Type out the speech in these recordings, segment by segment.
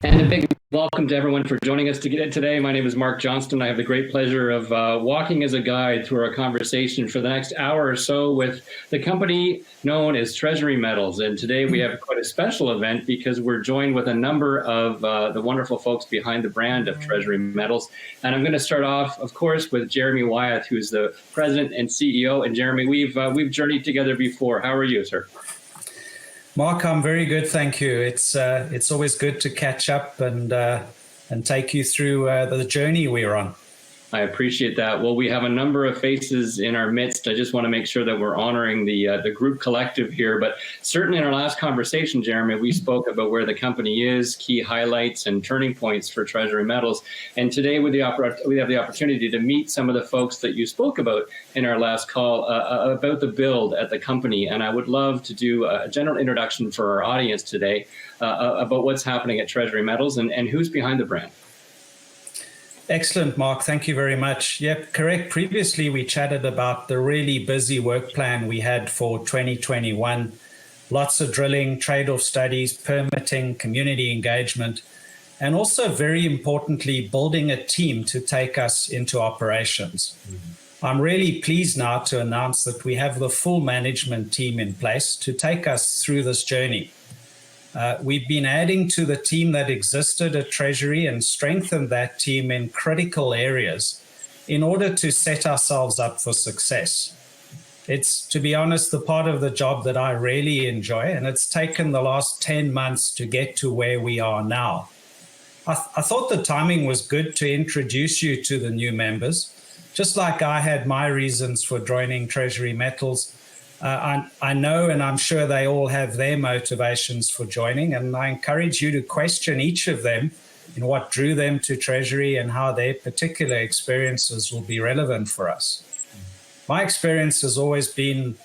And a big welcome to everyone for joining us today. My name is Mark Johnston. I have the great pleasure of walking as a guide through our conversation for the next hour or so with the company known as Treasury Metals. And today we have quite a special event because we're joined with a number of the wonderful folks behind the brand of Treasury Metals. And I'm going to start off, of course, with Jeremy Wyeth, who's the president and CEO. And Jeremy, we've journeyed together before. How are you, sir? Mark, I'm very good, thank you. It's always good to catch up and take you through the journey we're on. I appreciate that. Well, we have a number of faces in our midst. I just want to make sure that we're honoring the group collective here. But certainly in our last conversation, Jeremy, we spoke about where the company is, key highlights and turning points for Treasury Metals. And today we have the opportunity to meet some of the folks that you spoke about in our last call about the build at the company. And I would love to do a general introduction for our audience today about what's happening at Treasury Metals and who's behind the brand. Excellent, Mark. Thank you very much. Yep, correct. Previously, we chatted about the really busy work plan we had for 2021. Lots of drilling, trade-off studies, permitting, community engagement, and also, very importantly, building a team to take us into operations. Mm-hmm. I'm really pleased now to announce that we have the full management team in place to take us through this journey. We've been adding to the team that existed at Treasury and strengthened that team in critical areas in order to set ourselves up for success. It's, to be honest, the part of the job that I really enjoy, and it's taken the last 10 months to get to where we are now. I thought the timing was good to introduce you to the new members, just like I had my reasons for joining Treasury Metals. I know, and I'm sure they all have their motivations for joining, and I encourage you to question each of them in what drew them to Treasury and how their particular experiences will be relevant for us. My experience has always been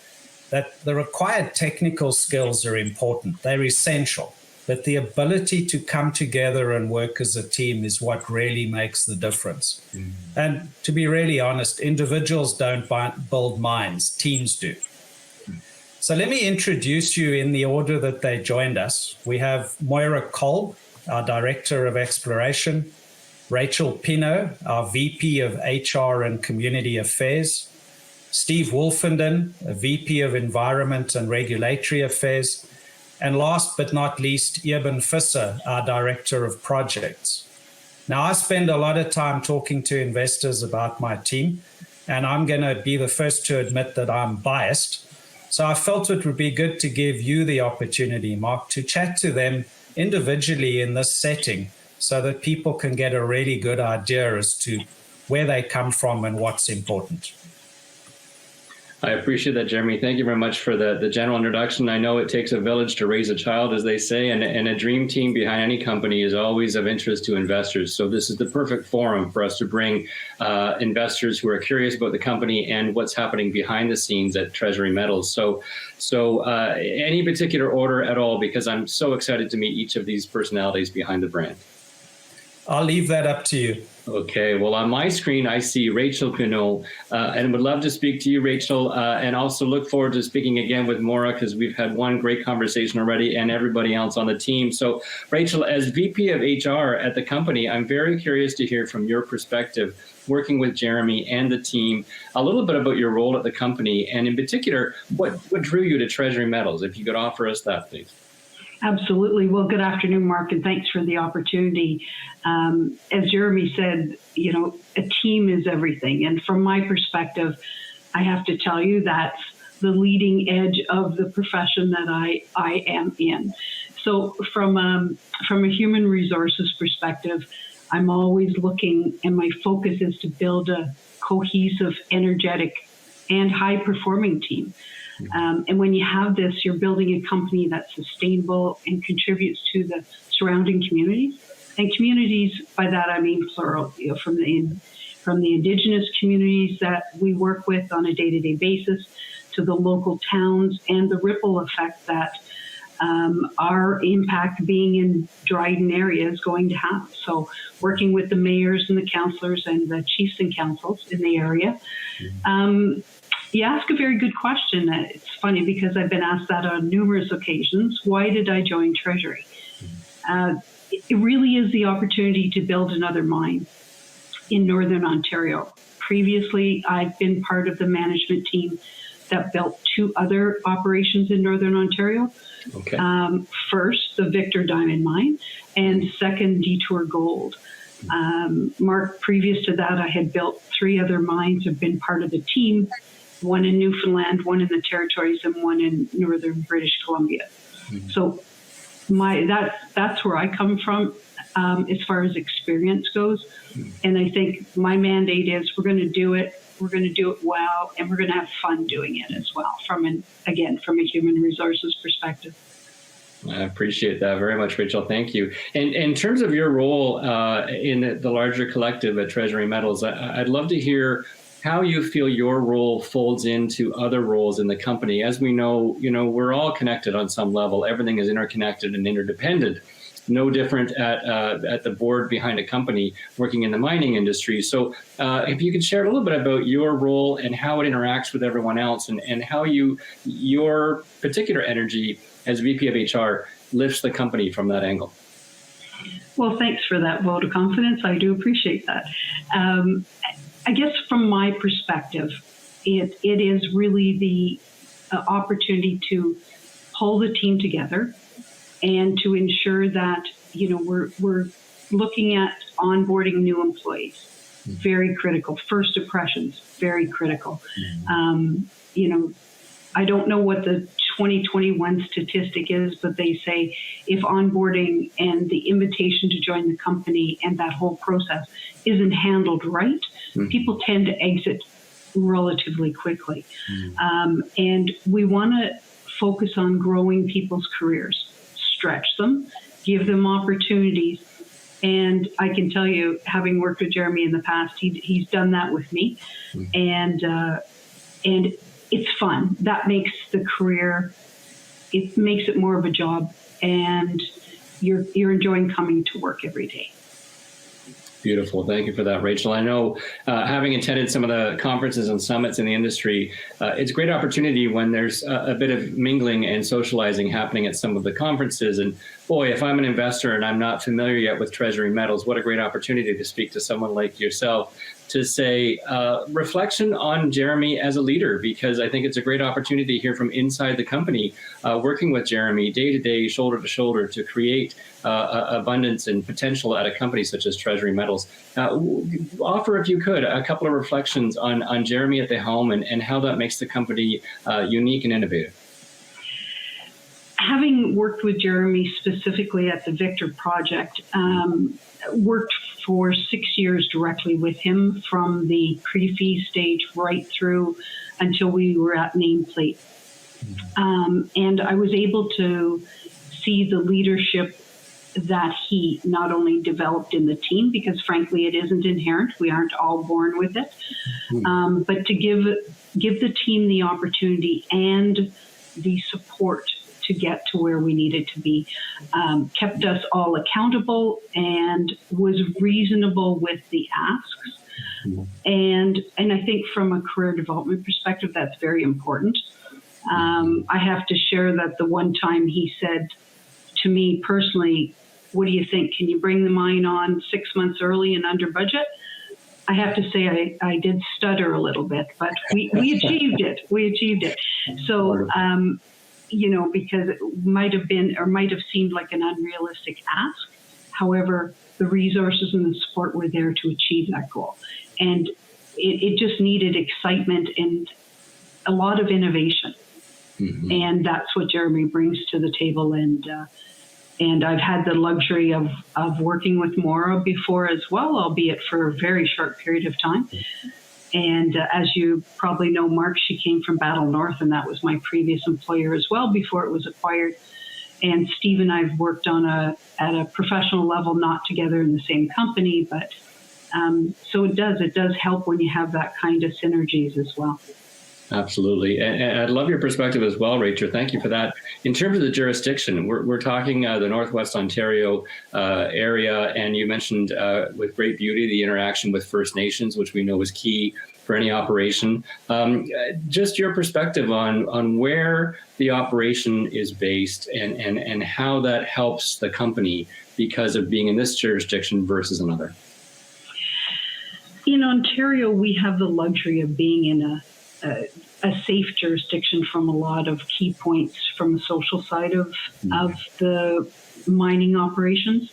that the required technical skills are important. They're essential, but the ability to come together and work as a team is what really makes the difference. Mm-hmm. And to be really honest, individuals don't build mines, teams do. So let me introduce you in the order that they joined us. We have Maura Kolb, our Director of Exploration, Rachel Pineault, our VP of HR and Community Affairs, Steve Woolfenden, a VP of Environment and Regulatory Affairs, and last but not least, Eben, our Director of Projects. Now, I spend a lot of time talking to investors about my team, and I'm going to be the first to admit that I'm biased. So I felt it would be good to give you the opportunity, Mark, to chat to them individually in this setting so that people can get a really good idea as to where they come from and what's important. I appreciate that, Jeremy. Thank you very much for the general introduction. I know it takes a village to raise a child, as they say, and a dream team behind any company is always of interest to investors. So this is the perfect forum for us to bring investors who are curious about the company and what's happening behind the scenes at Treasury Metals. So any particular order at all, because I'm so excited to meet each of these personalities behind the brand. I'll leave that up to you. Okay, well, on my screen, I see Rachel Pineault, and would love to speak to you, Rachel, and also look forward to speaking again with Maura, because we've had one great conversation already, and everybody else on the team. So, Rachel, as VP of HR at the company, I'm very curious to hear from your perspective, working with Jeremy and the team, a little bit about your role at the company, and in particular, what drew you to Treasury Metals? If you could offer us that, please. Absolutely. Well, good afternoon, Mark, and thanks for the opportunity. As Jeremy said, a team is everything. And from my perspective, I have to tell you that's the leading edge of the profession that I am in. So from a human resources perspective, I'm always looking, and my focus is to build a cohesive, energetic, and high-performing team. And when you have this, you're building a company that's sustainable and contributes to the surrounding communities. And communities, by that I mean plural, from the Indigenous communities that we work with on a day-to-day basis to the local towns and the ripple effect that our impact being in Dryden area is going to have. So working with the mayors and the councillors and the chiefs and councils in the area. You ask a very good question. It's funny because I've been asked that on numerous occasions. Why did I join Treasury? it really is the opportunity to build another mine in Northern Ontario. Previously, I've been part of the management team that built 2 other operations in Northern Ontario. Okay. First, the Victor Diamond Mine, and second, Detour Gold. Mark, previous to that, I had built 3 other mines, have been part of the team, one in Newfoundland, one in the Territories, and one in Northern British Columbia. Mm-hmm. So that's where I come from as far as experience goes. Mm-hmm. And I think my mandate is we're going to do it. We're going to do it well, and we're going to have fun doing it as well from a human resources perspective. I appreciate that very much, Rachel. Thank you. And in terms of your role in the larger collective at Treasury Metals, I'd love to hear how you feel your role folds into other roles in the company. As we know, we're all connected on some level. Everything is interconnected and interdependent. No different at the board behind a company working in the mining industry. So if you could share a little bit about your role and how it interacts with everyone else, and how your particular energy as VP of HR lifts the company from that angle. Well, thanks for that vote of confidence. I do appreciate that. I guess from my perspective, it is really the opportunity to pull the team together and to ensure that, we're looking at onboarding new employees. Very critical. First impressions, very critical. I don't know what the 2021 statistic is, but they say if onboarding and the invitation to join the company and that whole process isn't handled right, people tend to exit relatively quickly. And we want to focus on growing people's careers, stretch them, give them opportunities. And I can tell you, having worked with Jeremy in the past, he's done that with me. And it's fun. That makes the career, it makes it more of a job, and you're enjoying coming to work every day. Beautiful. Thank you for that, Rachel. I know having attended some of the conferences and summits in the industry, it's a great opportunity when there's a bit of mingling and socializing happening at some of the conferences. And boy, if I'm an investor and I'm not familiar yet with Treasury Metals, what a great opportunity to speak to someone like yourself to say reflection on Jeremy as a leader, because I think it's a great opportunity to hear from inside the company, working with Jeremy day to day, shoulder to shoulder, to create abundance and potential at a company such as Treasury Metals. Offer, if you could, a couple of reflections on Jeremy at the helm and how that makes the company unique and innovative. Having worked with Jeremy specifically at the Victor project, worked for 6 years directly with him from the pre-fee stage right through until we were at nameplate. And I was able to see the leadership that he not only developed in the team, because frankly it isn't inherent, we aren't all born with it, but to give the team the opportunity and the support to get to where we needed to be, kept us all accountable and was reasonable with the asks. And I think from a career development perspective, that's very important. I have to share that the one time he said to me personally, "What do you think? Can you bring the mine on 6 months early and under budget?" I have to say I did stutter a little bit, but we achieved it. We achieved it. So, because it might have been or might have seemed like an unrealistic ask. However, the resources and the support were there to achieve that goal. And it just needed excitement and a lot of innovation. And that's what Jeremy brings to the table. And I've had the luxury of working with Maura before as well, albeit for a very short period of time. And as you probably know, Mark, she came from Battle North, and that was my previous employer as well before it was acquired. And Steve and I have worked at a professional level, not together in the same company, but so it does help when you have that kind of synergies as well. Absolutely. And I'd love your perspective as well, Rachel. Thank you for that. In terms of the jurisdiction, we're talking the Northwest Ontario area, and you mentioned with great beauty the interaction with First Nations, which we know is key for any operation. Just your perspective on where the operation is based and how that helps the company because of being in this jurisdiction versus another. In Ontario, we have the luxury of being in a safe jurisdiction from a lot of key points from the social side of the mining operations,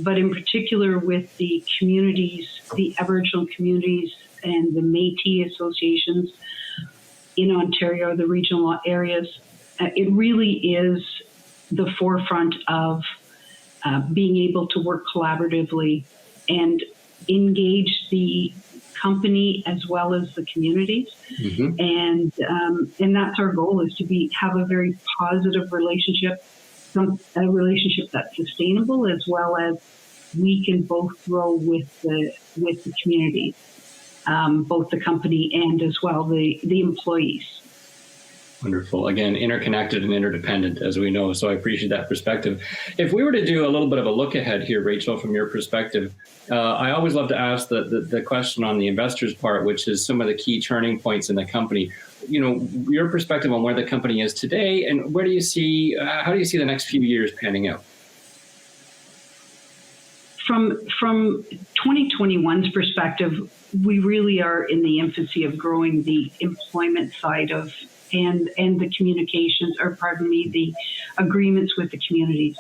but in particular with the communities, the Aboriginal communities and the Métis associations in Ontario, the regional areas, it really is the forefront of being able to work collaboratively and engage the company as well as the communities, and that's our goal, is to have a very positive relationship, a relationship that's sustainable, as well as we can both grow with the community, both the company and as well the employees. Wonderful. Again, interconnected and interdependent, as we know. So I appreciate that perspective. If we were to do a little bit of a look ahead here, Rachel, from your perspective, I always love to ask the question on the investor's part, which is some of the key turning points in the company. You know, your perspective on where the company is today, and where do you see, how do you see the next few years panning out? From 2021's perspective, we really are in the infancy of growing the employment side of and the communications, or pardon me, the agreements with the communities.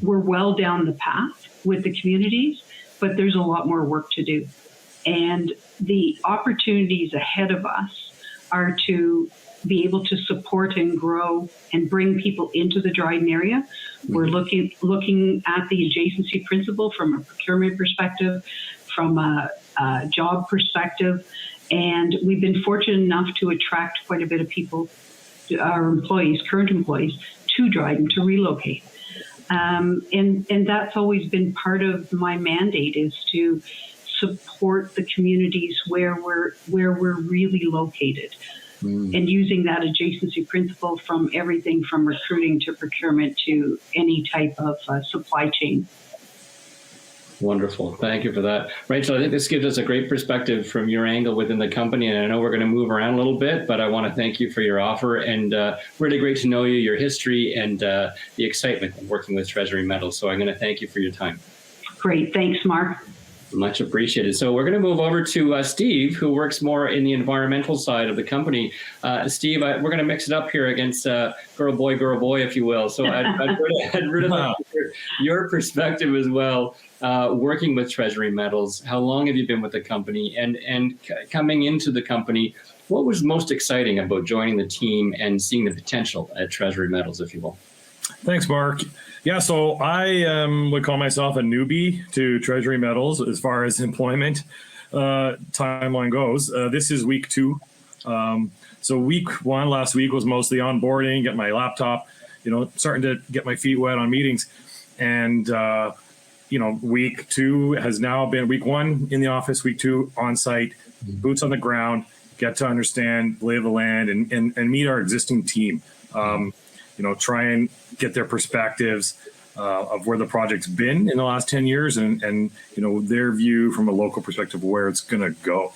We're well down the path with the communities, but there's a lot more work to do. And the opportunities ahead of us are to be able to support and grow and bring people into the Dryden area. We're looking at the adjacency principle from a procurement perspective, from a job perspective, and we've been fortunate enough to attract quite a bit of people, our employees, current employees, to Dryden to relocate. And that's always been part of my mandate, is to support the communities where we're really located. And using that adjacency principle from everything from recruiting to procurement to any type of supply chain. Wonderful. Thank you for that. Rachel, I think this gives us a great perspective from your angle within the company. And I know we're going to move around a little bit, but I want to thank you for your offer, and really great to know you, your history, and the excitement of working with Treasury Metals. So I'm going to thank you for your time. Great. Thanks, Mark. Much appreciated. So we're going to move over to Steve, who works more in the environmental side of the company. Steve, we're going to mix it up here against girl, boy, if you will. So I'd really like to hear your perspective as well, working with Treasury Metals. How long have you been with the company? And coming into the company, what was most exciting about joining the team and seeing the potential at Treasury Metals, if you will? Thanks, Mark. Yeah, so I would call myself a newbie to Treasury Metals as far as employment timeline goes. This is week 2. So week 1 last week was mostly onboarding, get my laptop, starting to get my feet wet on meetings. And, week 2 has now been week 1 in the office, week 2 on site, boots on the ground, get to understand, lay of the land, and meet our existing team. Try and get their perspectives of where the project's been in the last 10 years and their view from a local perspective of where it's going to go.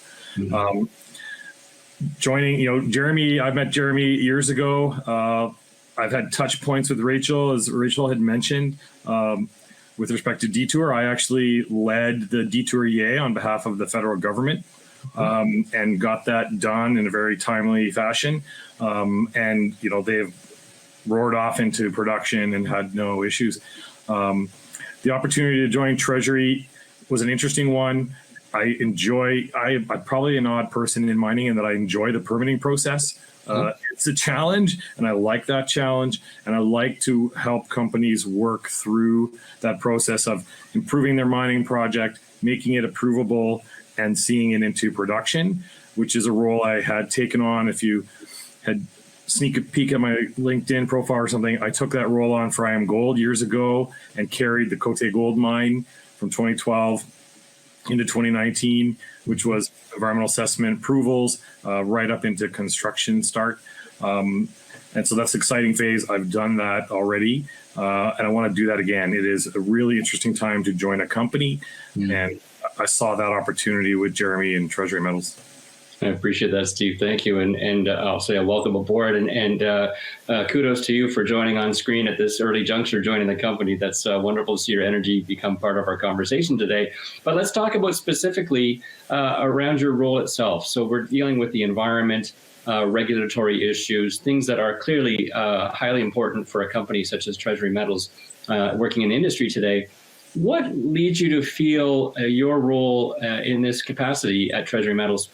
Joining, Jeremy, I met Jeremy years ago. I've had touch points with Rachel, as Rachel had mentioned, with respect to Detour. I actually led the Detour EA on behalf of the federal government and got that done in a very timely fashion. And they've roared off into production and had no issues. The opportunity to join Treasury was an interesting one. I'm probably an odd person in mining in that I enjoy the permitting process. It's a challenge, and I like that challenge, and I like to help companies work through that process of improving their mining project, making it approvable, and seeing it into production, which is a role I had taken on. If you had sneak a peek at my LinkedIn profile or something, I took that role on for IAMGOLD years ago and carried the Côté Gold Mine from 2012 into 2019, which was environmental assessment approvals right up into construction start. And so that's an exciting phase. I've done that already, and I want to do that again. It is a really interesting time to join a company, and I saw that opportunity with Jeremy and Treasury Metals. I appreciate that, Steve. Thank you. And I'll say a welcome aboard and kudos to you for joining on screen at this early juncture, joining the company. That's wonderful to see your energy become part of our conversation today. But let's talk about specifically around your role itself. So we're dealing with the environment, regulatory issues, things that are clearly highly important for a company such as Treasury Metals working in the industry today. What leads you to feel your role in this capacity at Treasury Metals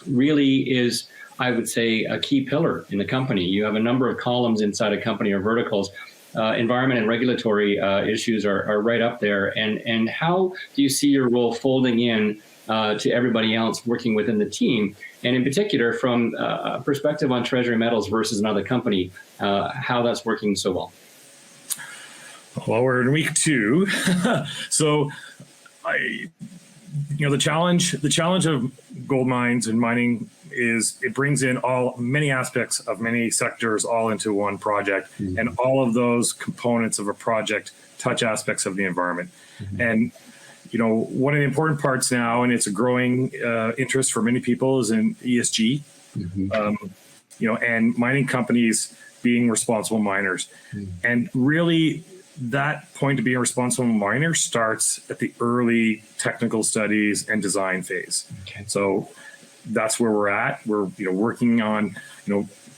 really is, I would say, a key pillar in the company? You have a number of columns inside a company or verticals. Environment and regulatory issues are right up there. And how do you see your role folding in to everybody else working within the team? And in particular, from a perspective on Treasury Metals versus another company, how that's working so well? Well, we're in week 2. So the challenge of gold mines and mining is it brings in many aspects of many sectors all into one project, and all of those components of a project touch aspects of the environment. And one of the important parts now, and it's a growing interest for many people, is in ESG. And mining companies being responsible miners, and really, that point to being a responsible miner starts at the early technical studies and design phase. Okay. So that's where we're at. We're working on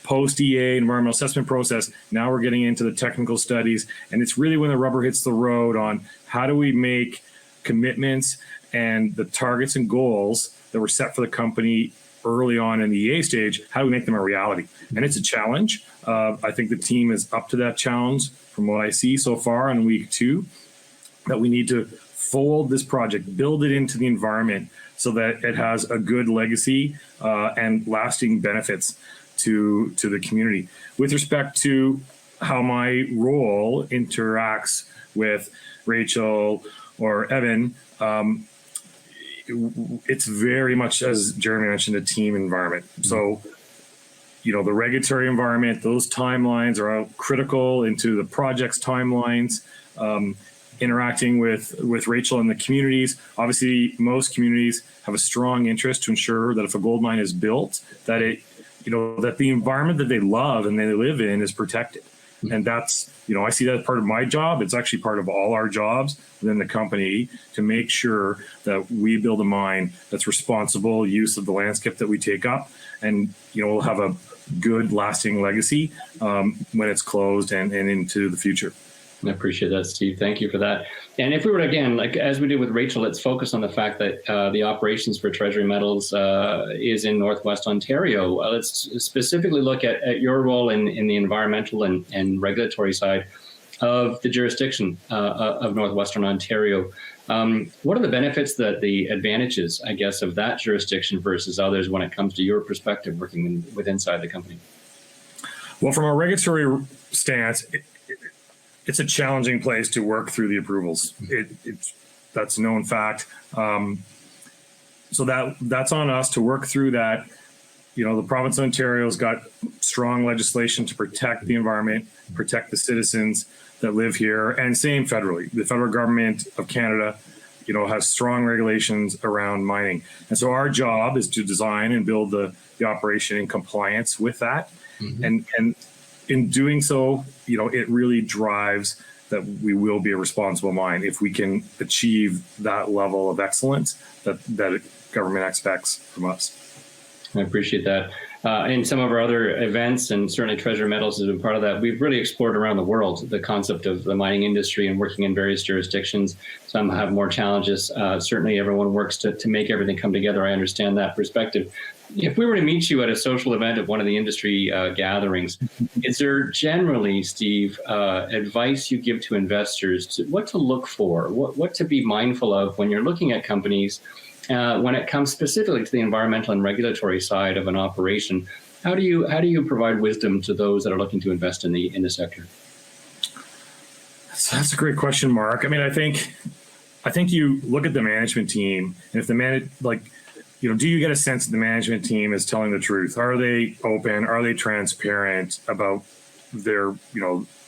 post EA environmental assessment process. Now we're getting into the technical studies, and it's really when the rubber hits the road on how do we make commitments and the targets and goals that were set for the company early on in the EA stage. How do we make them a reality? And it's a challenge. I think the team is up to that challenge from what I see so far in week 2, that we need to fold this project, build it into the environment so that it has a good legacy and lasting benefits to the community. With respect to how my role interacts with Rachel or Eben, it's very much, as Jeremy mentioned, a team environment. So the regulatory environment, those timelines are all critical into the project's timelines. Interacting with Rachel and the communities. Obviously, most communities have a strong interest to ensure that if a gold mine is built, that that the environment that they love and they live in is protected. And that's, I see that as part of my job. It's actually part of all our jobs within the company to make sure that we build a mine that's responsible use of the landscape that we take up, and we'll have a good lasting legacy when it's closed and into the future. I appreciate that, Steve. Thank you for that. And if we were, again, like as we did with Rachel, let's focus on the fact that the operations for Treasury Metals is in Northwest Ontario. Let's specifically look at your role in the environmental and regulatory side of the jurisdiction of Northwestern Ontario. What are the benefits, the advantages, I guess, of that jurisdiction versus others when it comes to your perspective working with inside the company? Well, from a regulatory stance, it's a challenging place to work through the approvals. That's a known fact. So that's on us to work through that. The province of Ontario's got strong legislation to protect the environment, protect the citizens that live here, and same federally. The federal government of Canada, has strong regulations around mining. And so our job is to design and build the operation in compliance with that. And in doing so, it really drives that we will be a responsible mine if we can achieve that level of excellence that government expects from us. I appreciate that. In some of our other events, and certainly Treasury Metals has been part of that, we've really explored around the world the concept of the mining industry and working in various jurisdictions. Some have more challenges. Certainly everyone works to make everything come together. I understand that perspective. If we were to meet you at a social event of one of the industry gatherings, is there generally, Steve, advice you give to investors, what to look for, what to be mindful of when you're looking at companies when it comes specifically to the environmental and regulatory side of an operation? How do you provide wisdom to those that are looking to invest in the sector? That's a great question, Mark. I mean, I think you look at the management team, and if do you get a sense that the management team is telling the truth? Are they open? Are they transparent about their,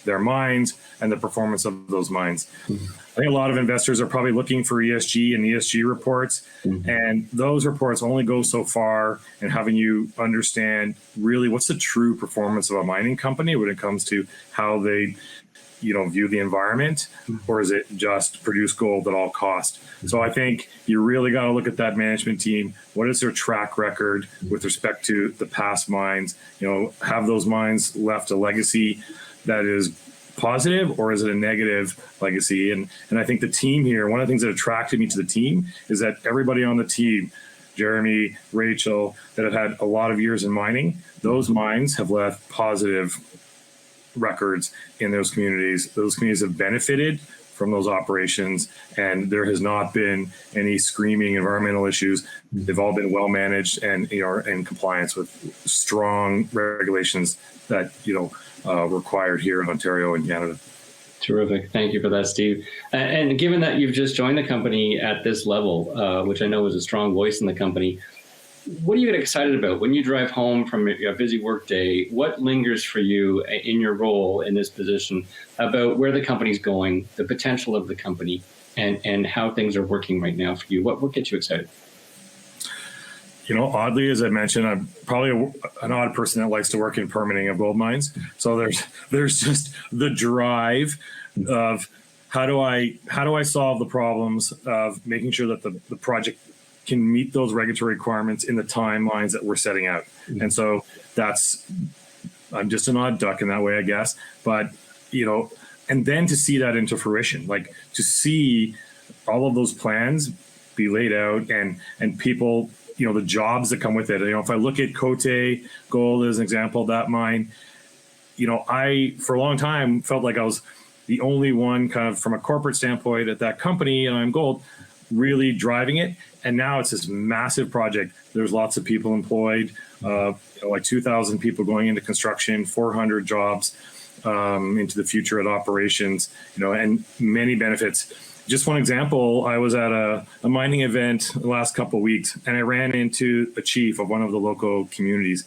their mines and the performance of those mines. I think a lot of investors are probably looking for ESG and ESG reports, and those reports only go so far in having you understand really what's the true performance of a mining company when it comes to how they view the environment, or is it just produce gold at all cost? So I think you really got to look at that management team. What is their track record with respect to the past mines? Have those mines left a legacy that is positive, or is it a negative legacy? And I think the team here, one of the things that attracted me to the team is that everybody on the team, Jeremy, Rachel, that have had a lot of years in mining, those mines have left positive records in those communities. Those communities have benefited from those operations, and there has not been any screaming environmental issues. They've all been well managed and are in compliance with strong regulations that required here in Ontario and Canada. Terrific. Thank you for that, Steve. And given that you've just joined the company at this level, which I know is a strong voice in the company, what do you get excited about when you drive home from a busy work day? What lingers for you in your role in this position about where the company's going, the potential of the company, and how things are working right now for you? What gets you excited? Oddly, as I mentioned, I'm probably an odd person that likes to work in permitting of gold mines. So there's just the drive of how do I solve the problems of making sure that the project can meet those regulatory requirements in the timelines that we're setting out. And so I'm just an odd duck in that way, I guess. But, and then to see that into fruition, like to see all of those plans be laid out and people, the jobs that come with it. If I look at Cote Gold as an example of that mine, I, for a long time, felt like I was the only one kind of from a corporate standpoint at that company, and I'm Gold, really driving it. And now it's this massive project. There's lots of people employed, like 2,000 people going into construction, 400 jobs into the future at operations, and many benefits. Just one example, I was at a mining event the last couple of weeks, and I ran into a chief of one of the local communities,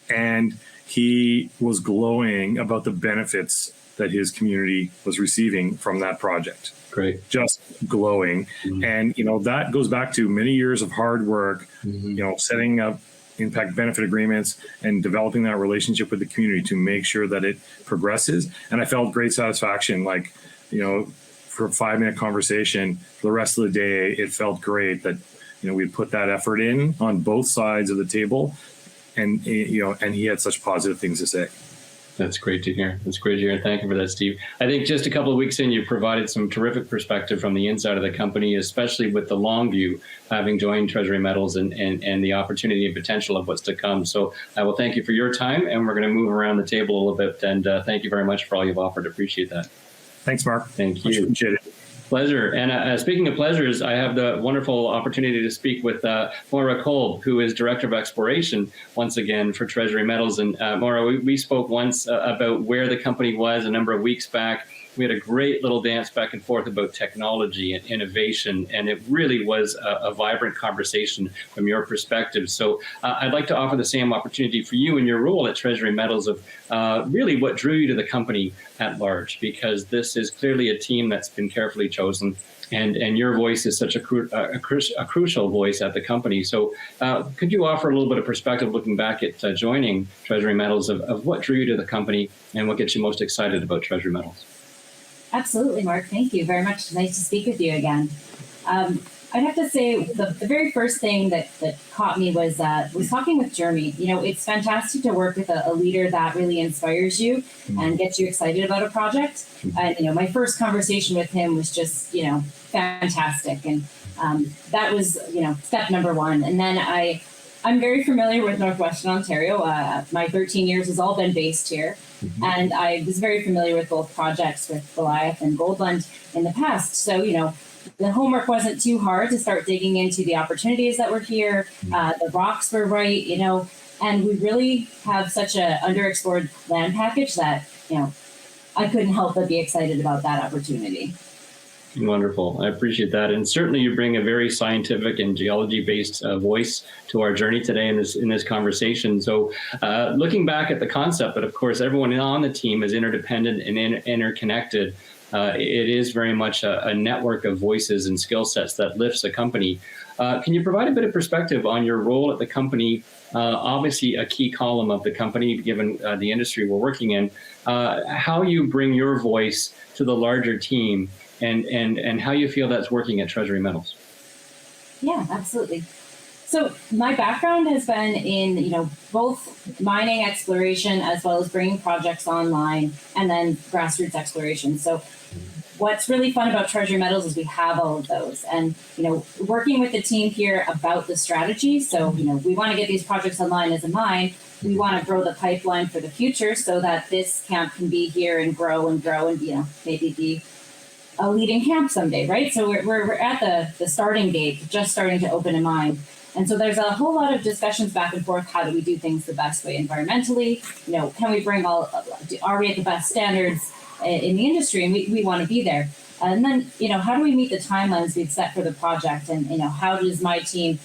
and he was glowing about the benefits that his community was receiving from that project. Great. Just glowing. And, that goes back to many years of hard work, setting up impact benefit agreements and developing that relationship with the community to make sure that it progresses. And I felt great satisfaction, for a 5-minute conversation, the rest of the day, it felt great that, we'd put that effort in on both sides of the table, and, and he had such positive things to say. That's great to hear. Thank you for that, Steve. I think just a couple of weeks in, you provided some terrific perspective from the inside of the company, especially with the long view, having joined Treasury Metals and the opportunity and potential of what's to come. So I will thank you for your time, and we're going to move around the table a little bit. And thank you very much for all you've offered. Appreciate that. Thanks, Mark. Thank you. Appreciate it. Pleasure. And speaking of pleasures, I have the wonderful opportunity to speak with Maura Kolb, who is Director of Exploration, once again, for Treasury Metals. And Maura, we spoke once about where the company was a number of weeks back. We had a great little dance back and forth about technology and innovation, and it really was a vibrant conversation from your perspective. So I'd like to offer the same opportunity for you in your role at Treasury Metals of really what drew you to the company at large, because this is clearly a team that's been carefully chosen, and your voice is such a crucial voice at the company. So could you offer a little bit of perspective looking back at joining Treasury Metals of what drew you to the company and what gets you most excited about Treasury Metals? Absolutely, Mark. Thank you very much. Nice to speak with you again. I'd have to say the very first thing that caught me was talking with Jeremy. It's fantastic to work with a leader that really inspires you and gets you excited about a project. And, my first conversation with him was just, fantastic. And that was, step number one. And then I'm very familiar with northwestern Ontario. My 13 years has all been based here. And I was very familiar with both projects with Goliath and Goldlund in the past. So, the homework wasn't too hard to start digging into the opportunities that were here. The rocks were right, and we really have such a underexplored land package that, I couldn't help but be excited about that opportunity. Wonderful. I appreciate that. And certainly you bring a very scientific and geology-based voice to our journey today in this conversation. So looking back at the concept, but of course, everyone on the team is interdependent and interconnected. It is very much a network of voices and skill sets that lifts a company. Can you provide a bit of perspective on your role at the company? Obviously, a key column of the company, given the industry we're working in, how you bring your voice to the larger team, and how you feel that's working at Treasury Metals. Yeah, absolutely. So my background has been in, both mining exploration as well as bringing projects online and then grassroots exploration. So what's really fun about Treasury Metals is we have all of those, and, working with the team here about the strategy. So, we want to get these projects online as a mine. We want to grow the pipeline for the future so that this camp can be here and grow and maybe be a leading camp someday, right? So we're at the starting gate, just starting to open a mine. And so there's a whole lot of discussions back and forth. How do we do things the best way environmentally? Can we are we at the best standards in the industry? And we want to be there. And then, how do we meet the timelines we've set for the project? And, how does my team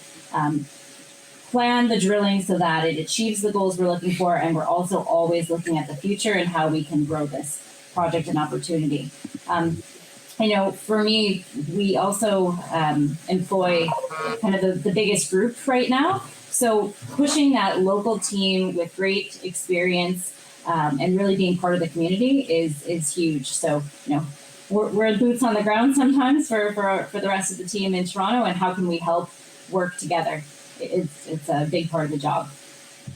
plan the drilling so that it achieves the goals we're looking for? And we're also always looking at the future and how we can grow this project and opportunity. For me, we also employ kind of the biggest group right now. So pushing that local team with great experience and really being part of the community is huge. So, we're boots on the ground sometimes for the rest of the team in Toronto, and how can we help work together? It's a big part of the job.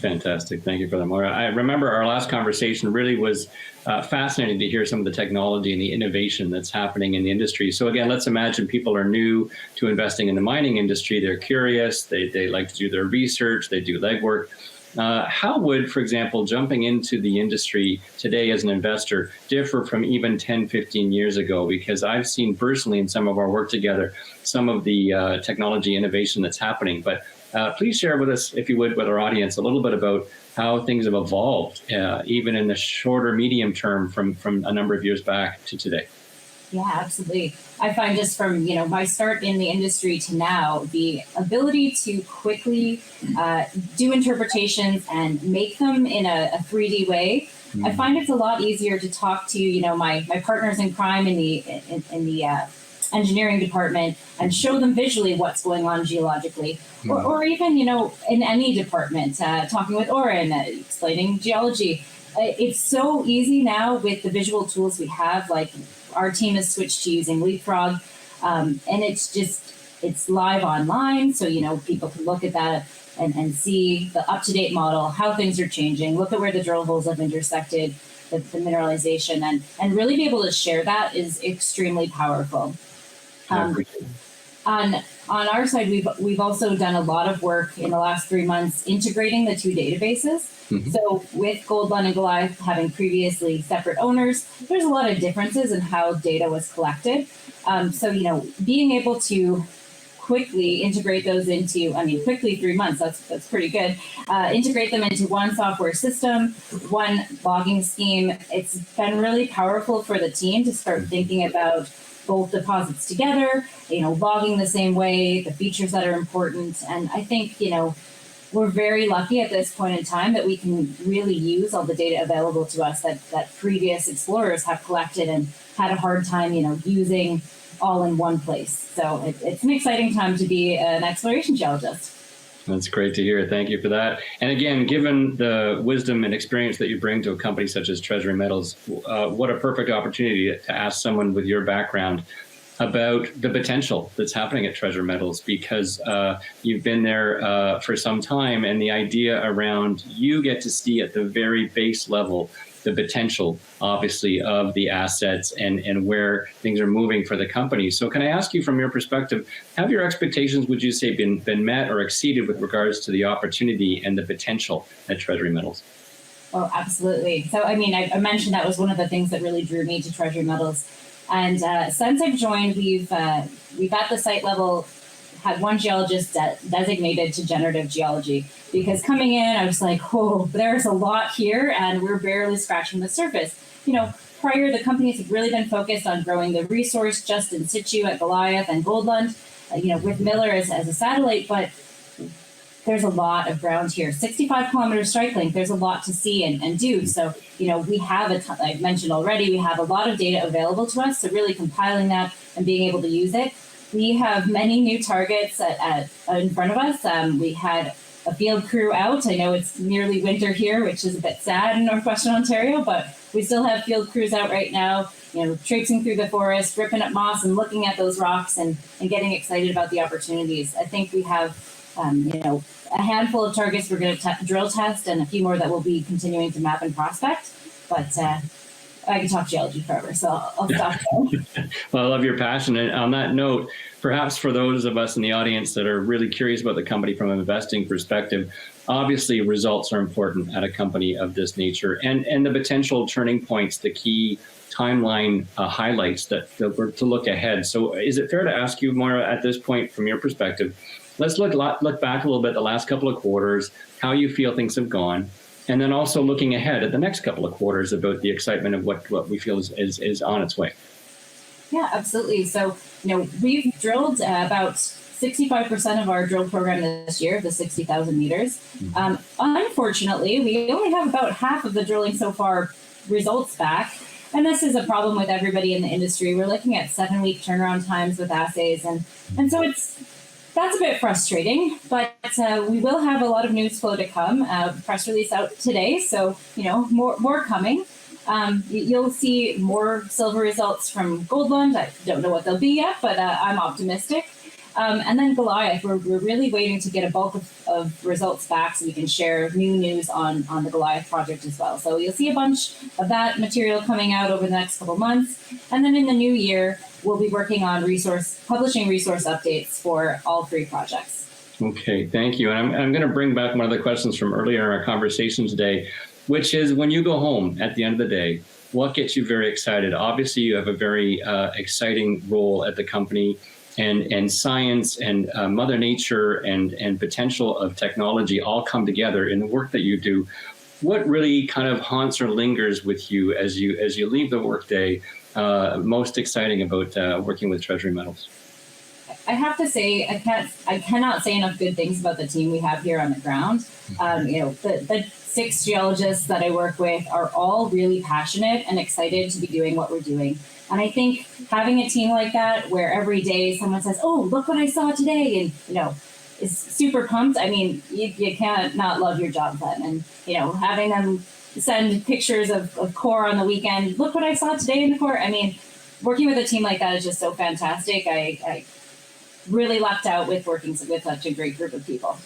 Fantastic. Thank you for that, Maura. I remember our last conversation really was fascinating to hear some of the technology and the innovation that's happening in the industry. So again, let's imagine people are new to investing in the mining industry. They're curious. They like to do their research. They do legwork. How would, for example, jumping into the industry today as an investor differ from even 10, 15 years ago? Because I've seen personally in some of our work together, some of the technology innovation that's happening. But please share with us, if you would, with our audience, a little bit about how things have evolved, even in the shorter, medium term from a number of years back to today. Yeah, absolutely. I find just from, my start in the industry to now, the ability to quickly do interpretations and make them in a 3D way, I find it's a lot easier to talk to, my partners in crime in the engineering department and show them visually what's going on geologically, or even, in any department, talking with Oren, explaining geology. It's so easy now with the visual tools we have, like our team has switched to using Leapfrog, and it's live online. So, people can look at that and see the up-to-date model, how things are changing, look at where the drill holes have intersected, the mineralization, and really be able to share that is extremely powerful. On our side, we've also done a lot of work in the last 3 months integrating the two databases. So with Goldlund and Goliath having previously separate owners, there's a lot of differences in how data was collected. So, being able to quickly integrate those into, quickly 3 months, that's pretty good. Integrate them into one software system, one logging scheme. It's been really powerful for the team to start thinking about both deposits together, logging the same way, the features that are important. And I think, we're very lucky at this point in time that we can really use all the data available to us that previous explorers have collected and had a hard time, using all in one place. So it's an exciting time to be an exploration geologist. That's great to hear. Thank you for that. And again, given the wisdom and experience that you bring to a company such as Treasury Metals, what a perfect opportunity to ask someone with your background about the potential that's happening at Treasury Metals, because you've been there for some time, and the idea around you get to see at the very base level the potential, obviously, of the assets and where things are moving for the company. So can I ask you, from your perspective, have your expectations, would you say, been met or exceeded with regards to the opportunity and the potential at Treasury Metals? Oh, absolutely. So, I mentioned that was one of the things that really drew me to Treasury Metals. And since I've joined, we've at the site level had one geologist designated to generative geology, because coming in, I was like, oh, there's a lot here and we're barely scratching the surface. prior, the companies have really been focused on growing the resource just in situ at Goliath and Goldlund, with Miller as a satellite, but there's a lot of ground here. 65-kilometer strike length, there's a lot to see and do. So, we have I mentioned already, we have a lot of data available to us. So really compiling that and being able to use it. We have many new targets in front of us. We had a field crew out. I know it's nearly winter here, which is a bit sad in northwestern Ontario, but we still have field crews out right now, traipsing through the forest, ripping up moss and looking at those rocks and getting excited about the opportunities. I think we have a handful of targets we're going to drill test and a few more that we'll be continuing to map and prospect. But I can talk geology forever, so I'll stop there. Well, I love your passion. And on that note, perhaps for those of us in the audience that are really curious about the company from an investing perspective, obviously results are important at a company of this nature, and the potential turning points, the key timeline highlights that were to look ahead. So is it fair to ask you, Maura, at this point, from your perspective, let's look back a little bit the last couple of quarters, how you feel things have gone, and then also looking ahead at the next couple of quarters about the excitement of what we feel is on its way. Yeah, absolutely. So, we've drilled about 65% of our drill program this year, the 60,000 meters. Unfortunately, we only have about half of the drilling so far results back. And this is a problem with everybody in the industry. We're looking at 7-week turnaround times with assays. And so that's a bit frustrating, but we will have a lot of news flow to come. Press release out today, so more coming. You'll see more silver results from Goldlund. I don't know what they'll be yet, but I'm optimistic. And then Goliath, we're really waiting to get a bulk of results back so we can share new news on the Goliath project as well. So you'll see a bunch of that material coming out over the next couple months. And then in the new year, we'll be working on publishing resource updates for all 3 projects. Okay, thank you. And I'm going to bring back one of the questions from earlier in our conversation today, which is when you go home at the end of the day, what gets you very excited? Obviously, you have a very exciting role at the company, and science and Mother Nature and potential of technology all come together in the work that you do. What really kind of haunts or lingers with you as you leave the workday? Most exciting about working with Treasury Metals? I have to say, I cannot say enough good things about the team we have here on the ground. The 6 geologists that I work with are all really passionate and excited to be doing what we're doing. And I think having a team like that, where every day someone says, "Oh, look what I saw today," and is super pumped. I mean, you can't not love your job then. And having them send pictures of core on the weekend. Look what I saw today in the core. I mean, working with a team like that is just so fantastic. I really lucked out with working with such a great group of people.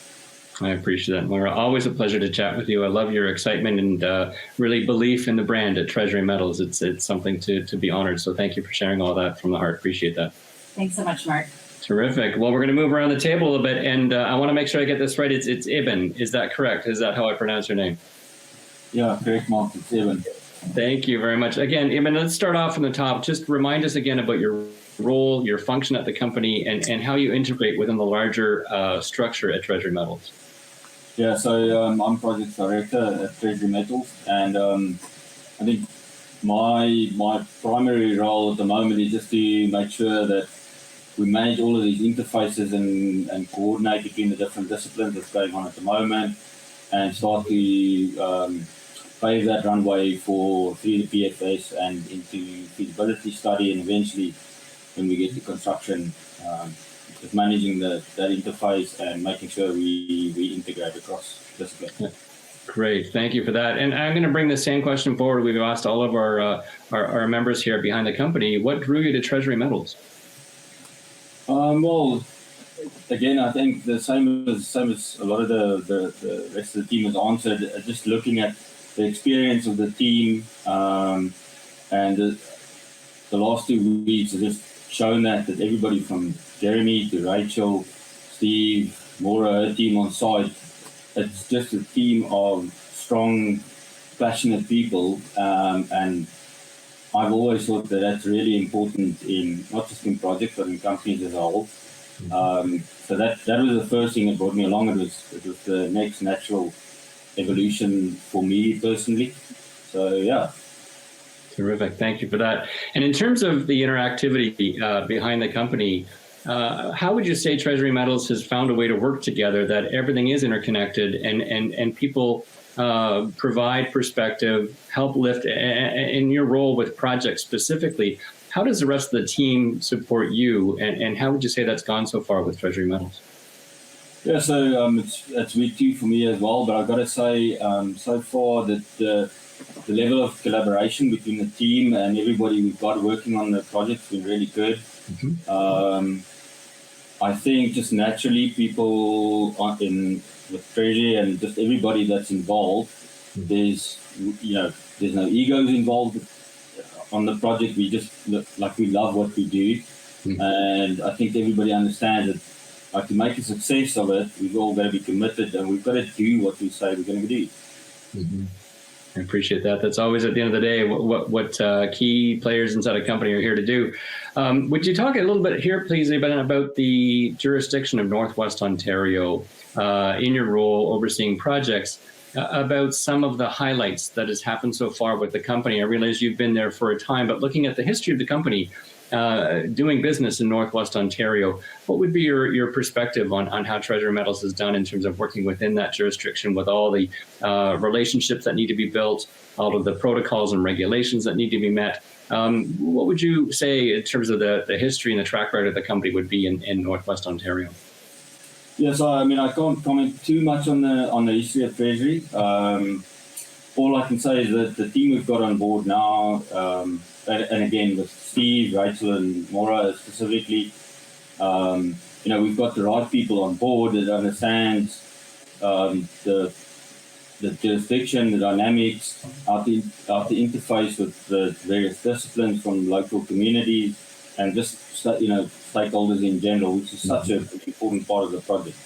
I appreciate that, Maura. Always a pleasure to chat with you. I love your excitement and really belief in the brand at Treasury Metals. It's something to be honored. So thank you for sharing all that from the heart. Appreciate that. Thanks so much, Mark. Terrific. Well, we're going to move around the table a little bit, and I want to make sure I get this right. It's Eben. Is that correct? Is that how I pronounce your name? Yeah, correct, Mark. It's Eben. Thank you very much. Again, Eben, let's start off from the top. Just remind us again about your role, your function at the company, and how you integrate within the larger structure at Treasury Metals. Yeah, so I'm project director at Treasury Metals, and I think my primary role at the moment is just to make sure that we manage all of these interfaces and coordinate between the different disciplines that's going on at the moment, and start to pave that runway through the PFS and into feasibility study, and eventually when we get to construction, just managing that interface and making sure we integrate across disciplines. Yeah. Great, thank you for that. And I'm going to bring the same question forward. We've asked all of our members here behind the company. What drew you to Treasury Metals? Well, again, I think the same as a lot of the rest of the team has answered. Just looking at the experience of the team, and the last 2 weeks have just shown that everybody from Jeremy to Rachel, Steve, Maura, her team on site, it's just a team of strong, passionate people, and I've always thought that that's really important in not just in projects but in companies as a whole. So that was the first thing that brought me along. It was the next natural evolution for me personally. So yeah. Terrific. Thank you for that. And in terms of the interactivity behind the company, how would you say Treasury Metals has found a way to work together, that everything is interconnected and people provide perspective, help lift in your role with projects specifically? How does the rest of the team support you? And how would you say that's gone so far with Treasury Metals? Yeah, so it's week 2 for me as well, but I've got to say so far that the level of collaboration between the team and everybody we've got working on the project's been really good. Mm-hmm. I think just naturally people with Treasury and just everybody that's involved, there's no egos involved on the project. We just we love what we do, and I think everybody understands that to make a success of it, we've all got to be committed and we've got to do what we say we're going to do. Mm-hmm. I appreciate that. That's always at the end of the day what key players inside a company are here to do. Would you talk a little bit here, please, Eben, about the jurisdiction of Northwest Ontario in your role overseeing projects, about some of the highlights that has happened so far with the company? I realize you've been there for a time, but looking at the history of the company, doing business in Northwest Ontario, what would be your perspective on how Treasury Metals has done in terms of working within that jurisdiction with all the relationships that need to be built, all of the protocols and regulations that need to be met? What would you say in terms of the history and the track record of the company would be in Northwest Ontario? Yes, I mean, I can't comment too much on the history of Treasury. All I can say is that the team we've got on board now, and again with Steve, Rachel, and Maura specifically, we've got the right people on board that understand the jurisdiction, the dynamics, how to interface with the various disciplines from local communities and just stakeholders in general, which is such an important part of the project.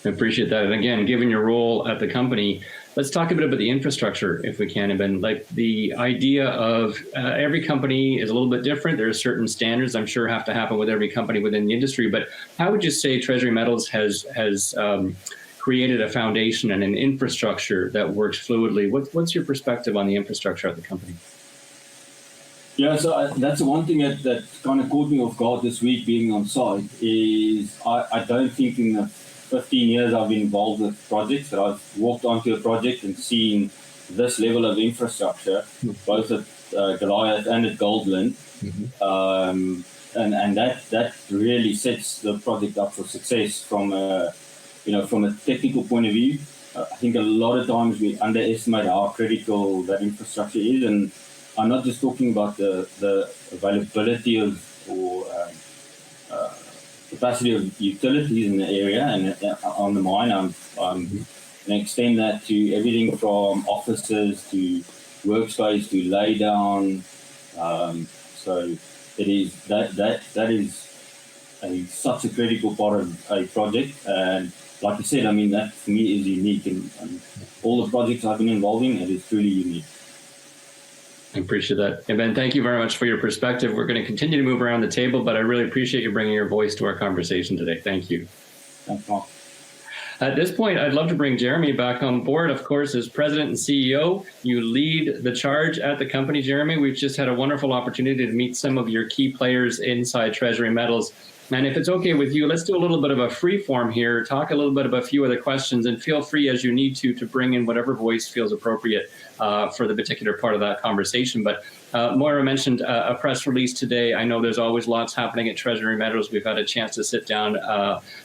I appreciate that. And again, given your role at the company, let's talk a bit about the infrastructure, if we can, Eben. Like the idea of every company is a little bit different. There are certain standards I'm sure have to happen with every company within the industry. But how would you say Treasury Metals has created a foundation and an infrastructure that works fluidly? What's your perspective on the infrastructure of the company? Yeah, so that's the one thing that kind of caught me off guard this week being on site is I don't think in the 15 years I've been involved with projects that I've walked onto a project and seen this level of infrastructure, both at Goliath and at Goldlund. Mm-hmm. And that really sets the project up for success from a technical point of view. I think a lot of times we underestimate how critical that infrastructure is, and I'm not just talking about the availability of or capacity of utilities in the area and on the mine. I'm going to extend that to everything from offices to workspace to lay down. So it is that is such a critical part of a project. And like I said, I mean, that for me is unique. And all the projects I've been involved in, it is truly unique. I appreciate that. Eben, thank you very much for your perspective. We're going to continue to move around the table, but I really appreciate you bringing your voice to our conversation today. Thank you. Thanks, Mark. At this point, I'd love to bring Jeremy back on board. Of course, as president and CEO, you lead the charge at the company, Jeremy. We've just had a wonderful opportunity to meet some of your key players inside Treasury Metals. And if it's okay with you, let's do a little bit of a free form here, talk a little bit about a few other questions, and feel free as you need to bring in whatever voice feels appropriate for the particular part of that conversation. But Maura mentioned a press release today. I know there's always lots happening at Treasury Metals. We've had a chance to sit down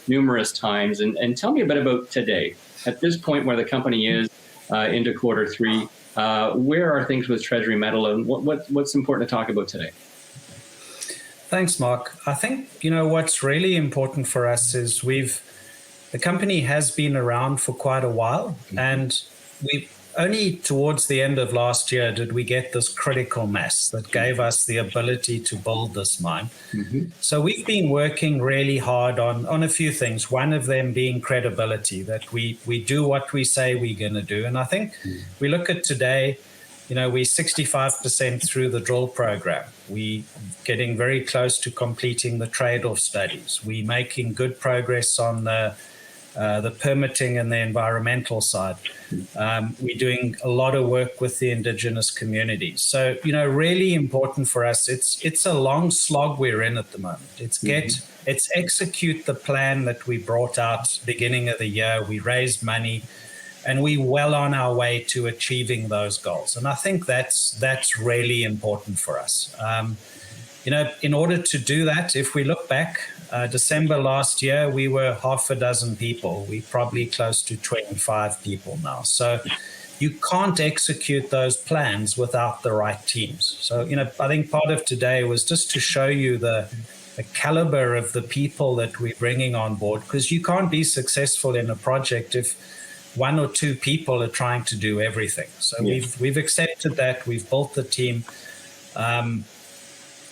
numerous times. And tell me a bit about today. At this point where the company is into Q3, where are things with Treasury Metal, and what's important to talk about today? Thanks, Mark. I think, what's really important for us is the company has been around for quite a while, and we only towards the end of last year did we get this critical mass that gave us the ability to build this mine. Mm-hmm. So we've been working really hard on a few things, one of them being credibility, that we do what we say we're going to do. And I think we look at today, we're 65% through the drill program. We're getting very close to completing the trade-off studies. We're making good progress on the the permitting and the environmental side. We're doing a lot of work with the indigenous communities. So, really important for us. It's a long slog we're in at the moment. It's execute the plan that we brought out beginning of the year. We raised money, and we're well on our way to achieving those goals. And I think that's really important for us. In order to do that, if we look back, December last year, we were half a dozen people. We're probably close to 25 people now. So you can't execute those plans without the right teams. So, I think part of today was just to show you the caliber of the people that we're bringing on board, because you can't be successful in a project if one or two people are trying to do everything. So we've accepted that. We've built the team.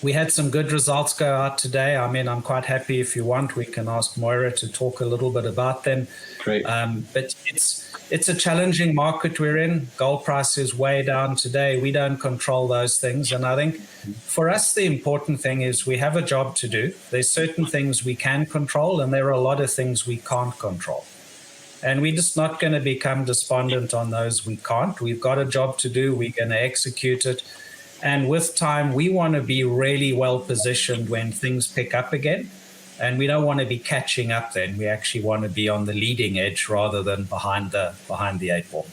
We had some good results go out today. I mean, I'm quite happy. If you want, we can ask Maura to talk a little bit about them. Great. But it's a challenging market we're in. Gold price is way down today. We don't control those things. And I think for us, the important thing is we have a job to do. There's certain things we can control, and there are a lot of things we can't control. And we're just not going to become despondent on those we can't. We've got a job to do. We're going to execute it. And with time, we want to be really well positioned when things pick up again. And we don't want to be catching up then. We actually want to be on the leading edge rather than behind the eight ball.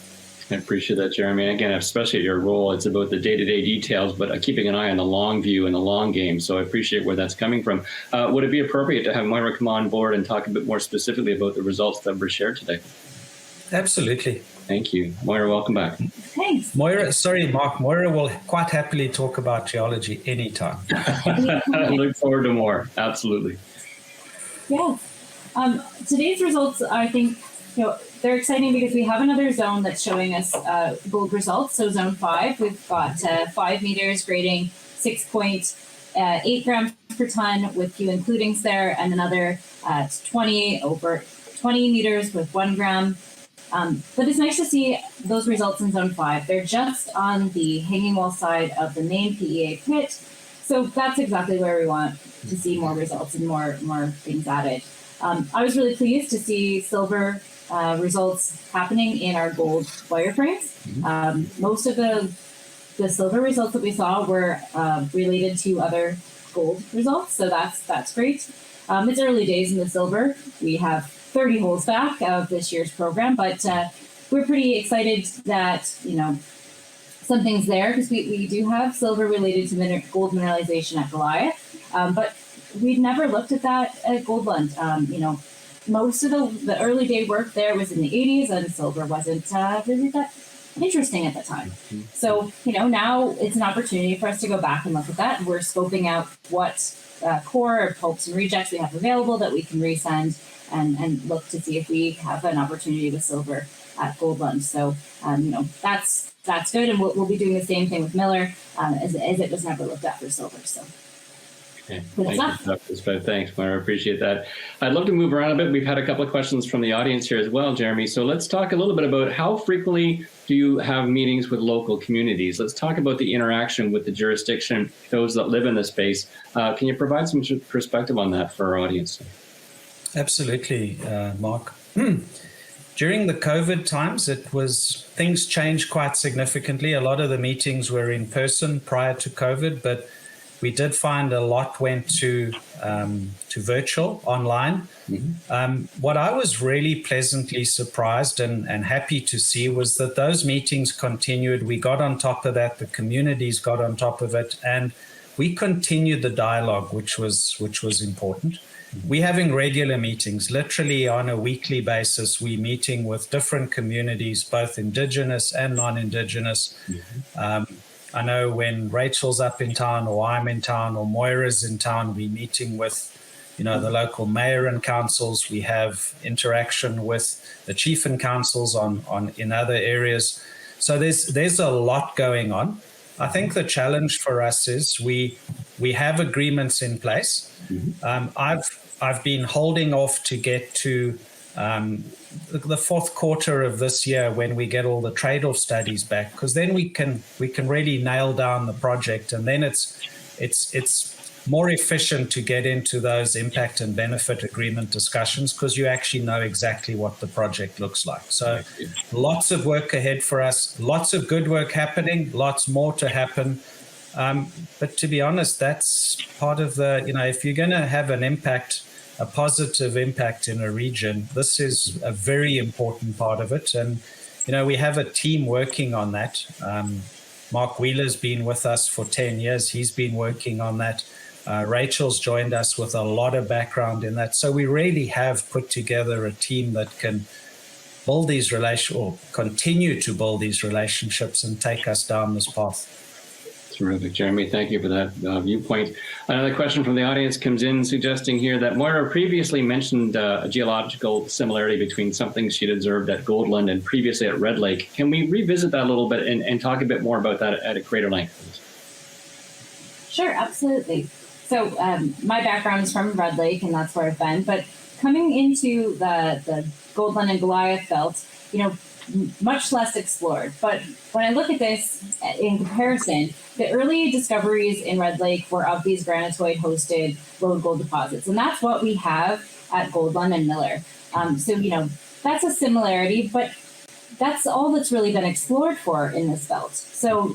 I appreciate that, Jeremy. And again, especially your role, it's about the day-to-day details, but keeping an eye on the long view and the long game. So I appreciate where that's coming from. Would it be appropriate to have Maura come on board and talk a bit more specifically about the results that were shared today? Absolutely. Thank you. Maura, welcome back. Thanks. Mark. Moira will quite happily talk about geology anytime. I look forward to more. Absolutely. Yeah. Today's results, I think, they're exciting because we have another zone that's showing us gold results. So zone 5, we've got 5 meters grading 6.8 grams per ton with few includings there, and another 20 meters with 1 gram. But it's nice to see those results in zone 5. They're just on the hanging wall side of the main PEA pit. So that's exactly where we want to see more results and more things added. I was really pleased to see silver results happening in our gold wireframes. Most of the silver results that we saw were related to other gold results. So that's great. It's early days in the silver. We have 30 holes back of this year's program, but we're pretty excited that, something's there because we do have silver related to gold mineralization at Goliath, but we've never looked at that at Goldlund. Most of the early day work there was in the 80s, and silver wasn't really that interesting at the time. So, now it's an opportunity for us to go back and look at that. We're scoping out what core or pulps and rejects we have available that we can resend and look to see if we have an opportunity with silver at Goldlund. So, that's good. And we'll be doing the same thing with Miller as it was never looked at for silver. So. Okay. Thanks, Maura. I appreciate that. I'd love to move around a bit. We've had a couple of questions from the audience here as well, Jeremy. So let's talk a little bit about how frequently do you have meetings with local communities? Let's talk about the interaction with the jurisdiction, those that live in the space. Can you provide some perspective on that for our audience? Absolutely, Mark. During the COVID times, things changed quite significantly. A lot of the meetings were in person prior to COVID, but we did find a lot went to virtual, online. What I was really pleasantly surprised and happy to see was that those meetings continued. We got on top of that. The communities got on top of it, and we continued the dialogue, which was important. We're having regular meetings, literally on a weekly basis. We're meeting with different communities, both Indigenous and non-Indigenous. I know when Rachel's up in town, or I'm in town, or Moira's in town, we're meeting with, the local mayor and councils. We have interaction with the chief and councils in other areas. So there's a lot going on. I think the challenge for us is we have agreements in place. I've been holding off to get to the fourth quarter of this year when we get all the trade-off studies back, because then we can really nail down the project, and then it's more efficient to get into those impact and benefit agreement discussions because you actually know exactly what the project looks like. So lots of work ahead for us, lots of good work happening, lots more to happen. But to be honest, that's part of the, if you're going to have an impact, a positive impact in a region, this is a very important part of it. And, we have a team working on that. Mark Wheeler's been with us for 10 years. He's been working on that. Rachel's joined us with a lot of background in that. So we really have put together a team that can build these or continue to build these relationships and take us down this path. Terrific, Jeremy. Thank you for that viewpoint. Another question from the audience comes in suggesting here that Maura previously mentioned a geological similarity between something she'd observed at Goldlund and previously at Red Lake. Can we revisit that a little bit and talk a bit more about that at a greater length? Sure, absolutely. So my background is from Red Lake, and that's where I've been. But coming into the Goldlund and Goliath belt, much less explored. But when I look at this in comparison, the early discoveries in Red Lake were of these granitoid-hosted road gold deposits. And that's what we have at Goldlund and Miller. So, that's a similarity, but that's all that's really been explored for in this belt. So,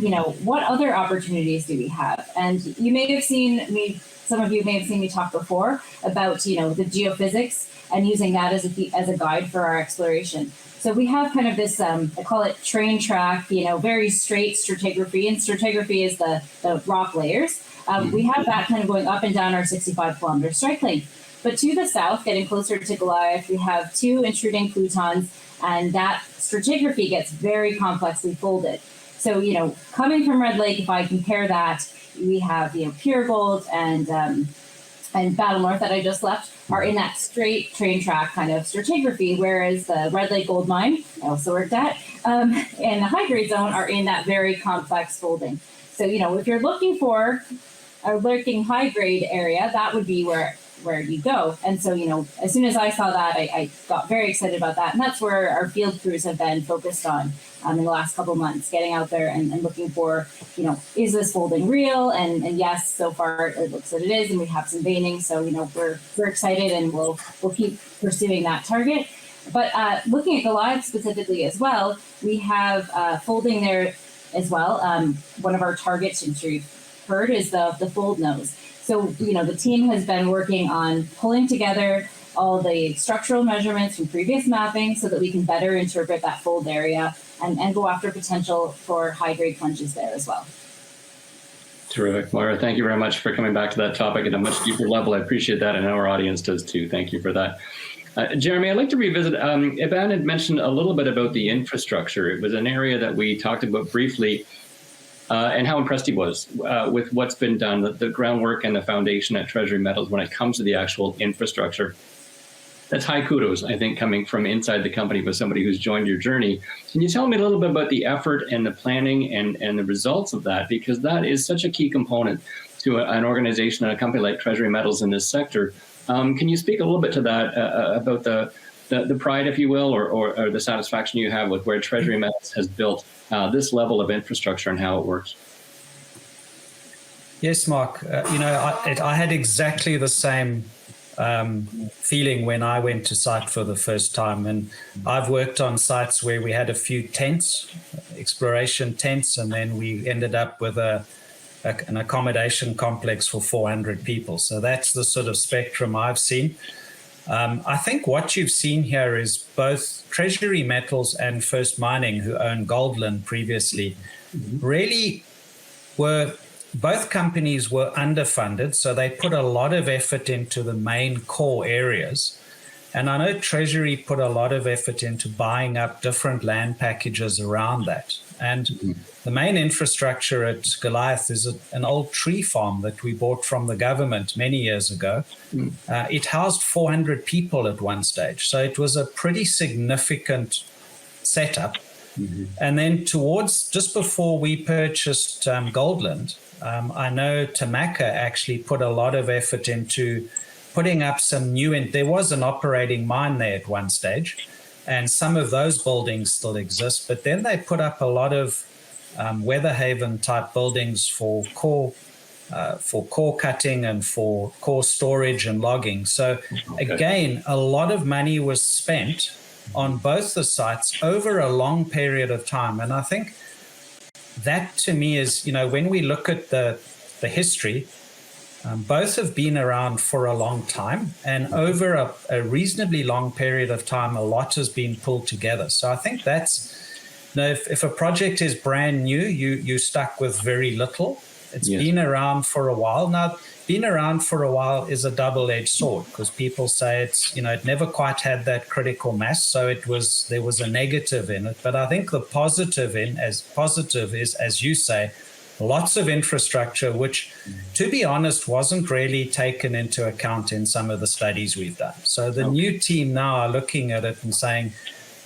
what other opportunities do we have? And you may have seen me, some of you may have seen me talk before about, the geophysics and using that as a guide for our exploration. So we have kind of this, I call it train track, very straight stratigraphy, and stratigraphy is the rock layers. We have that kind of going up and down our 65-kilometer strike length. But to the south, getting closer to Goliath, we have two intruding plutons, and that stratigraphy gets very complexly folded. So, coming from Red Lake, if I compare that, we have, pure gold and Battle North that I just left are in that straight train track kind of stratigraphy, whereas the Red Lake Gold Mine, I also worked at, and the high grade zone are in that very complex folding. So, if you're looking for a lurking high grade area, that would be where you go. And so, as soon as I saw that, I got very excited about that. And that's where our field crews have been focused on in the last couple of months, getting out there and looking for, is this folding real? And yes, so far it looks that it is, and we have some veining. So, we're excited, and we'll keep pursuing that target. But looking at Goliath specifically as well, we have folding there as well. One of our targets, I'm sure you've heard, is the fold nose. So, the team has been working on pulling together all the structural measurements from previous mapping so that we can better interpret that fold area and go after potential for high-grade plunges there as well. Terrific. Maura, thank you very much for coming back to that topic at a much deeper level. I appreciate that, and our audience does too. Thank you for that. Jeremy, I'd like to revisit, Eben had mentioned a little bit about the infrastructure. It was an area that we talked about briefly, and how impressed he was with what's been done, the groundwork and the foundation at Treasury Metals when it comes to the actual infrastructure. That's high kudos, I think, coming from inside the company with somebody who's joined your journey. Can you tell me a little bit about the effort and the planning and the results of that? Because that is such a key component to an organization and a company like Treasury Metals in this sector. Can you speak a little bit to that, about the pride, if you will, or the satisfaction you have with where Treasury Metals has built this level of infrastructure and how it works? Yes, Mark. I had exactly the same feeling when I went to site for the first time. And I've worked on sites where we had a few tents, exploration tents, and then we ended up with an accommodation complex for 400 people. So that's the sort of spectrum I've seen. I think what you've seen here is both Treasury Metals and First Mining, who owned Goldlund previously, really were, both companies were underfunded, so they put a lot of effort into the main core areas. And I know Treasury put a lot of effort into buying up different land packages around that. And the main infrastructure at Goliath is an old tree farm that we bought from the government many years ago. It housed 400 people at one stage. So it was a pretty significant setup. And then just before we purchased Goldlund, I know Tamaka actually put a lot of effort into putting up some there was an operating mine there at one stage, and some of those buildings still exist, but then they put up a lot of Weather Haven type buildings for core for core cutting and for core storage and logging. So again, a lot of money was spent on both the sites over a long period of time. And I think that to me is, when we look at the history, both have been around for a long time, and over a reasonably long period of time, a lot has been pulled together. So I think that's, if a project is brand new, you're stuck with very little. It's been around for a while. Now, being around for a while is a double-edged sword, because people say it's, it never quite had that critical mass, so there was a negative in it. But I think the positive is, as you say, lots of infrastructure, which, to be honest, wasn't really taken into account in some of the studies we've done. So the new team now are looking at it and saying,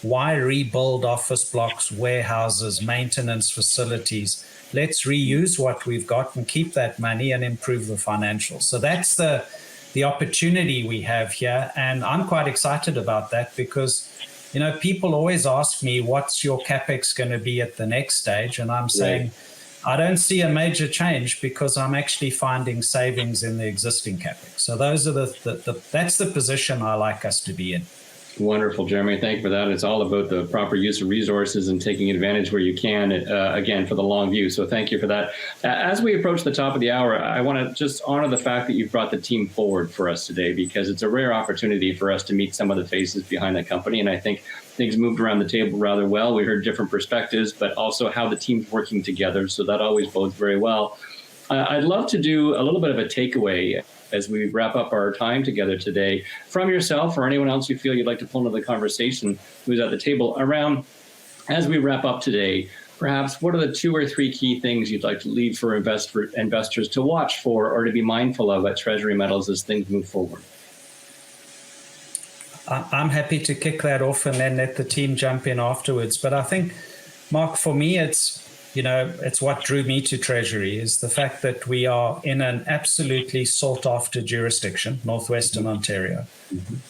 why rebuild office blocks, warehouses, maintenance facilities? Let's reuse what we've got and keep that money and improve the financials. So that's the opportunity we have here. And I'm quite excited about that because, people always ask me, what's your CapEx going to be at the next stage? And I'm saying, I don't see a major change because I'm actually finding savings in the existing CapEx. So those are that's the position I like us to be in. Wonderful, Jeremy. Thank you for that. It's all about the proper use of resources and taking advantage where you can, again, for the long view. So thank you for that. As we approach the top of the hour, I want to just honor the fact that you've brought the team forward for us today, because it's a rare opportunity for us to meet some of the faces behind the company. And I think things moved around the table rather well. We heard different perspectives, but also how the team's working together. So that always bodes very well. I'd love to do a little bit of a takeaway as we wrap up our time together today from yourself or anyone else you feel you'd like to pull into the conversation who's at the table around, as we wrap up today, perhaps what are the 2 or 3 key things you'd like to leave for investors to watch for or to be mindful of at Treasury Metals as things move forward? I'm happy to kick that off and then let the team jump in afterwards. But I think, Mark, for me, it's what drew me to Treasury is the fact that we are in an absolutely sought-after jurisdiction, northwestern Ontario.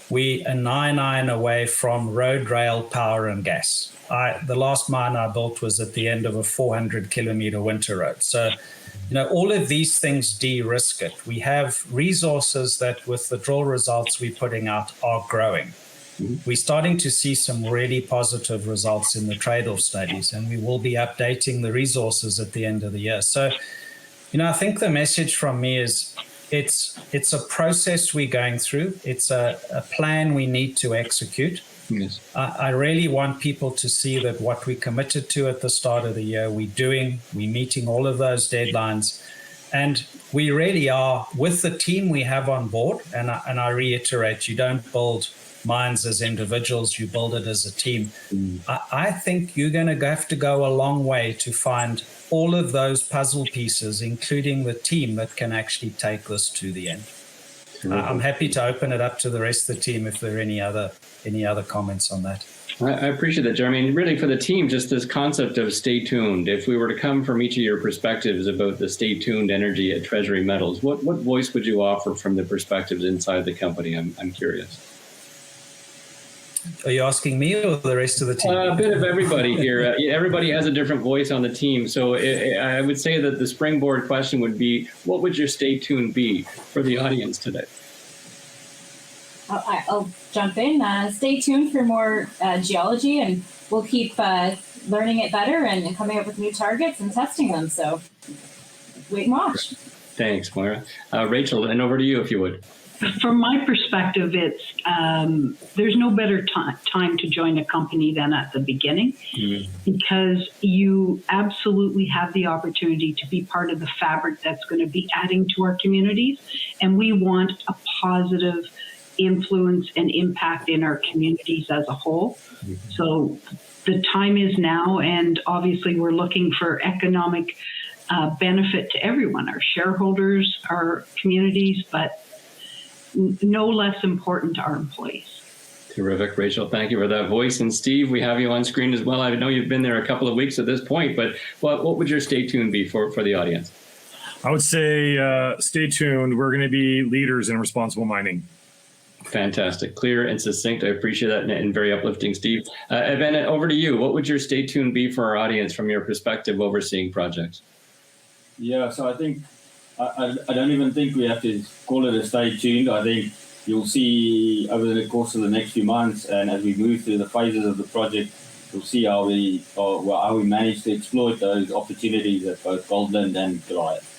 We are 9 away from road, rail, power, and gas. The last mine I built was at the end of a 400-kilometer winter road. So, all of these things de-risk it. We have resources that, with the drill results we're putting out, are growing. We're starting to see some really positive results in the trade-off studies, and we will be updating the resources at the end of the year. So, I think the message from me is it's a process we're going through. It's a plan we need to execute. Yes. I really want people to see that what we committed to at the start of the year, we're meeting all of those deadlines. And we really are, with the team we have on board, and I reiterate, you don't build mines as individuals, you build it as a team. I think you're going to have to go a long way to find all of those puzzle pieces, including the team that can actually take this to the end. I'm happy to open it up to the rest of the team if there are any other comments on that. I appreciate that, Jeremy. And really for the team, just this concept of stay tuned. If we were to come from each of your perspectives about the stay tuned energy at Treasury Metals, what voice would you offer from the perspectives inside the company? I'm curious. Are you asking me or the rest of the team? A bit of everybody here. Everybody has a different voice on the team. So I would say that the springboard question would be, what would your stay tuned be for the audience today? I'll jump in. Stay tuned for more geology, and we'll keep learning it better and coming up with new targets and testing them. So wait and watch. Thanks, Maura. Rachel, and over to you if you would. From my perspective, it's there's no better time to join a company than at the beginning, because you absolutely have the opportunity to be part of the fabric that's going to be adding to our communities, and we want a positive influence and impact in our communities as a whole. So the time is now, and obviously we're looking for economic benefit to everyone, our shareholders, our communities, but no less important to our employees. Terrific, Rachel. Thank you for that voice. And Steve, we have you on screen as well. I know you've been there a couple of weeks at this point, but what would your stay tuned be for the audience? I would say stay tuned. We're going to be leaders in responsible mining. Fantastic. Clear and succinct. I appreciate that, and very uplifting, Steve. Eben, over to you. What would your stay tuned be for our audience from your perspective overseeing projects? Yeah, so I think I don't even think we have to call it a stay tuned. I think you'll see over the course of the next few months, and as we move through the phases of the project, you'll see how we manage to exploit those opportunities at both Goldlund and Goliath.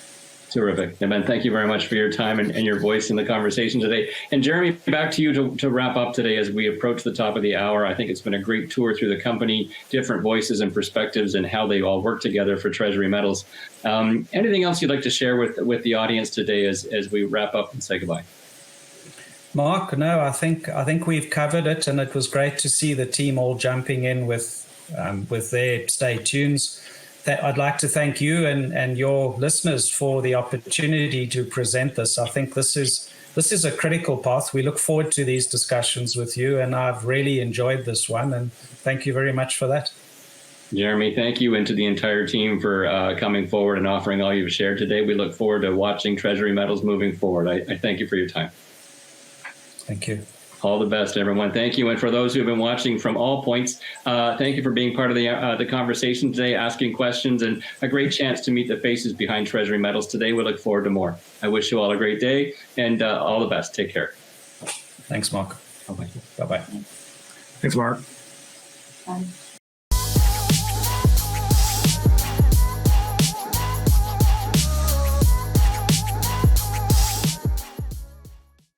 Terrific. Eben, thank you very much for your time and your voice in the conversation today. And Jeremy, back to you to wrap up today as we approach the top of the hour. I think it's been a great tour through the company, different voices and perspectives, and how they all work together for Treasury Metals. Anything else you'd like to share with the audience today as we wrap up and say goodbye? Mark, no, I think we've covered it, and it was great to see the team all jumping in with their stay tunes. I'd like to thank you and your listeners for the opportunity to present this. I think this is a critical path. We look forward to these discussions with you, and I've really enjoyed this one, and thank you very much for that. Jeremy, thank you, and to the entire team for coming forward and offering all you've shared today. We look forward to watching Treasury Metals moving forward. I thank you for your time. Thank you. All the best, everyone. Thank you. And for those who have been watching from all points, thank you for being part of the conversation today, asking questions, and a great chance to meet the faces behind Treasury Metals today. We look forward to more. I wish you all a great day, and all the best. Take care. Thanks, Mark. Bye-bye. Bye-bye. Thanks, Mark. Bye.